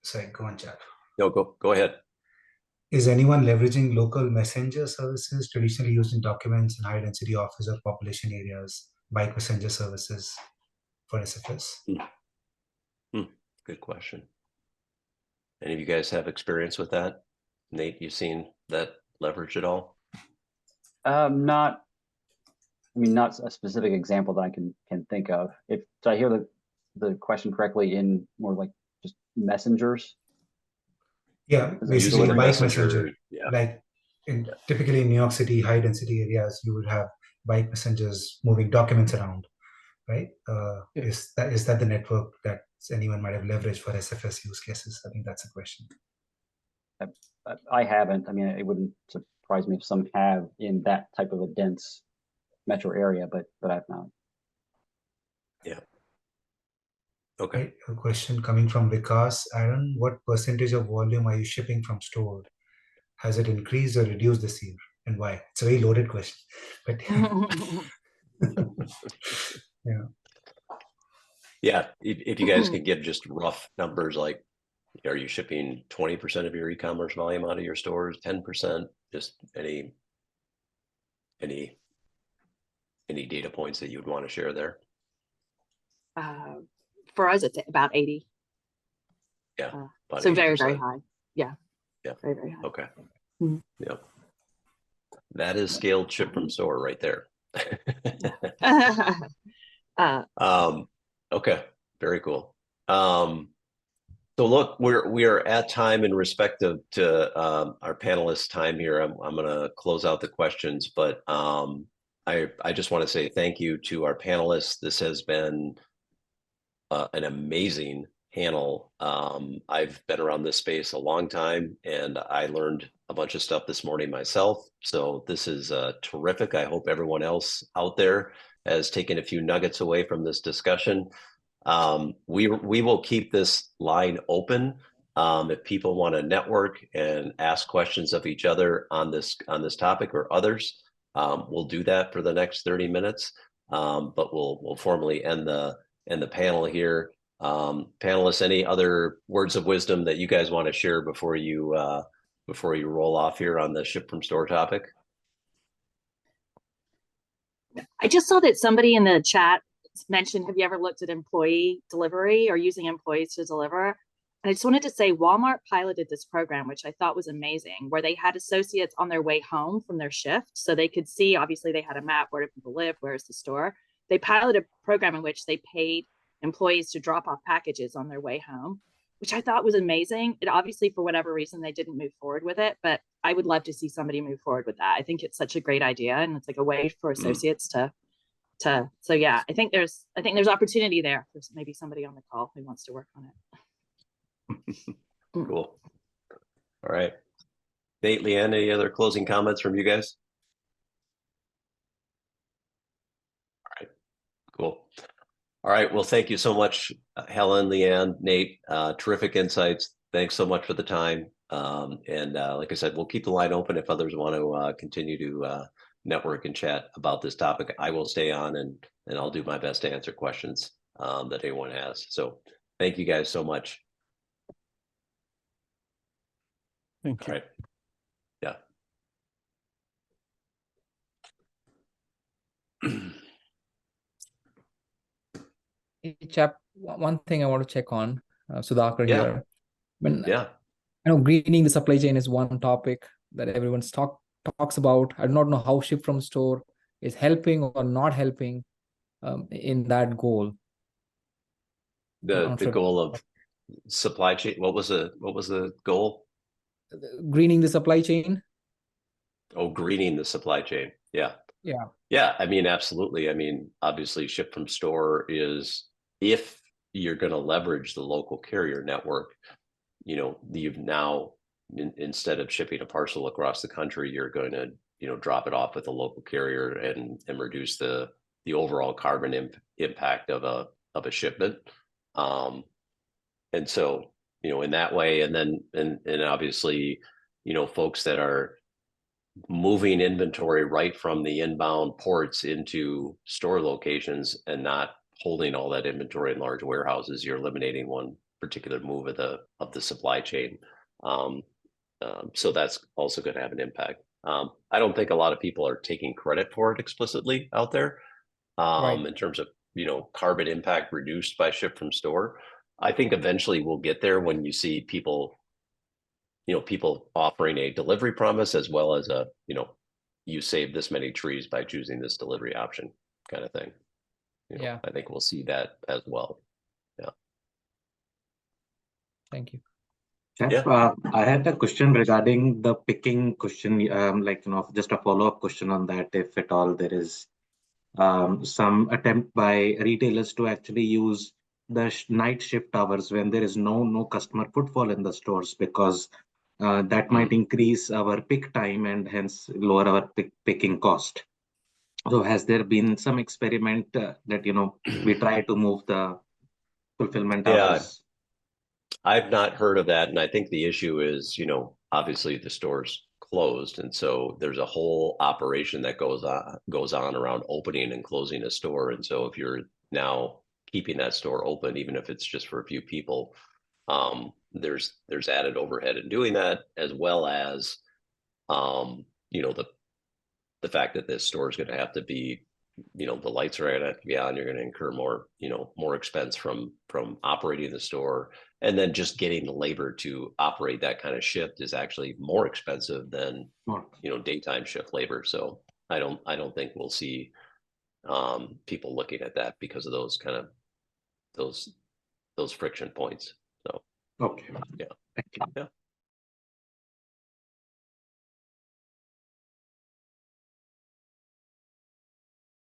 sorry, go on, Chap. No, go ahead. Is anyone leveraging local messenger services traditionally used in documents in high density office or population areas, bike messenger services for SFS? Good question. Any of you guys have experience with that? Nate, you seen that leverage at all? Not a specific example that I can think of. If I hear the question correctly, in more like just messengers. Yeah, basically bike messenger. Yeah. Like typically in New York City, high density areas, you would have bike messengers moving documents around, right? Is that the network that anyone might have leveraged for SFS use cases? I think that's a question. I haven't. I mean, it wouldn't surprise me if some have in that type of a dense metro area, but I've not. Yeah. Okay. Right. A question coming from Vikas. Aaron, what percentage of volume are you shipping from store? Has it increased or reduced this year, and why? It's a very loaded question, but yeah. If you guys can give just rough numbers, like, are you shipping 20% of your e-commerce volume out of your stores, 10%? Just any data points that you would want to share there? For us, it's about 80. Yeah. So 80%. Very high. Yeah. Very, very high. Okay. Yep. That is scaled ship from store right there. Okay. Very cool. So look, we are at time in respect to our panelists' time here. I'm going to close out the questions, but I just want to say thank you to our panelists. This has been an amazing panel. I've been around this space a long time, and I learned a bunch of stuff this morning myself. So this is terrific. I hope everyone else out there has taken a few nuggets away from this discussion. We will keep this line open. If people want to network and ask questions of each other on this topic or others, we'll do that for the next 30 minutes. But we'll formally end the panel here. Panelists, any other words of wisdom that you guys want to share before you roll off here on the ship from store topic? I just saw that somebody in the chat mentioned, have you ever looked at employee delivery or using employees to deliver? And I just wanted to say Walmart piloted this program, which I thought was amazing, where they had associates on their way home from their shift. So they could see, obviously they had a map, where do people live, where's the store. They piloted a program in which they paid employees to drop off packages on their way home, which I thought was amazing. It obviously, for whatever reason, they didn't move forward with it, but I would love to see somebody move forward with that. I think it's such a great idea, and it's like a way for associates to so yeah, I think there's opportunity there for maybe somebody on the call who wants to work on it. Cool. All right. Nate, Leann, any other closing comments from you guys? All right. Cool. All right. Well, thank you so much, Helen, Leann, Nate. Terrific insights. Thanks so much for the time. And like I said, we'll keep the line open if others want to continue to network and chat about this topic. I will stay on and I'll do my best to answer questions that anyone has. So thank you guys so much. Thank you. All right. Yeah. Hey, Chap, one thing I want to check on, Sudhakar here. Yeah. I know greening the supply chain is one topic that everyone's talks about. I do not know how ship from store is helping or not helping in that goal. The goal of supply chain. What was the goal? Greening the supply chain. Oh, greening the supply chain. Yeah. Yeah. Yeah. I mean, absolutely. I mean, obviously, ship from store is, if you're going to leverage the local carrier network, you've now, instead of shipping a parcel across the country, you're going to, drop it off with a local carrier and reduce the overall carbon impact of a shipment. And so, in that way, and then, and obviously, folks that are moving inventory right from the inbound ports into store locations and not holding all that inventory in large warehouses, you're eliminating one particular move of the supply chain. So that's also going to have an impact. I don't think a lot of people are taking credit for it explicitly out there, in terms of, carbon impact reduced by ship from store. I think eventually we'll get there when you see people offering a delivery promise as well as you save this many trees by choosing this delivery option kind of thing. Yeah. I think we'll see that as well. Yeah. Thank you. Chap, Yeah. I had a question regarding the picking question, just a follow-up question on that, if at all there is some attempt by retailers to actually use the night shift hours when there is no customer footfall in the stores, because that might increase our pick time and hence lower our picking cost. So has there been some experiment that we try to move the fulfillment hours? I've not heard of that. And I think the issue is, obviously the store's closed. And so there's a whole operation that goes on around opening and closing a store. And so if you're now keeping that store open, even if it's just for a few people, there's added overhead in doing that, as well as, the fact that this store is going to have to be, the lights are going to have to be on. You're going to incur more expense from operating the store, and then just getting the labor to operate that kind of shift is actually more expensive than daytime shift labor. So I don't think we'll see people looking at that because of those kind of those friction points. So okay, yeah. Thank you. Yeah.